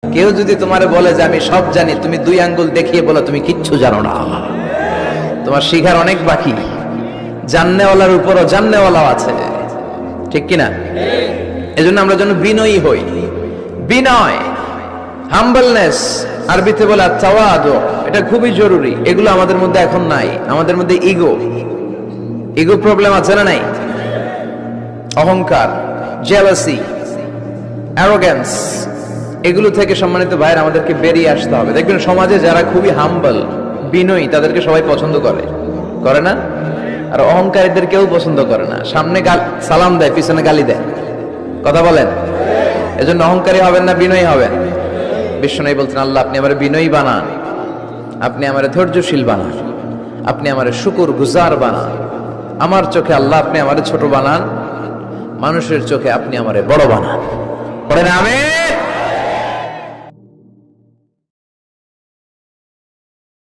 কেউ যদি তোমারে বলে যে আমি সব জানি, তুমি 2 আঙ্গুল দেখিয়ে বলো তুমি কিচ্ছু জানো না। তোমার শিখার অনেক বাকি। জাননেওয়ালার উপরও জাননেওয়ালাও আছে, ঠিক কিনা? এজন্য আমরা যেন বিনয়ী হই। বিনয়, হাম্বলনেস, আরবিতে বলে তাওয়াদু, এটা খুবই জরুরি। এগুলো আমাদের মধ্যে এখন নাই। আমাদের মধ্যে ইগো প্রবলেম আছে না নাই? অহংকার, জেলাসি, অ্যারোগ্যান্স, এগুলো থেকে সম্মানিত ভাইয়ের আমাদেরকে বেরিয়ে আসতে হবে। দেখবেন সমাজে যারা খুবই হাম্বল, বিনয়ী, তাদেরকে সবাই পছন্দ করে না? আর অহংকারীদের কেউ পছন্দ করে না। সামনে সালাম দেয়, পিছনে গালি দেয়। কথা বলেন? এজন্য অহংকারী হবেন না, বিনয়ী হবেন। বিশ্বনবী বলছেন, আল্লাহ আপনি আমারে বিনয়ী বানান, আপনি আমারে ধৈর্যশীল বানান, আপনি আমারে শুকর গুজার বানান। আমার চোখে আল্লাহ আপনি আমারে ছোট বানান, মানুষের চোখে আপনি আমারে বড় বানান। পড়েন আমিন।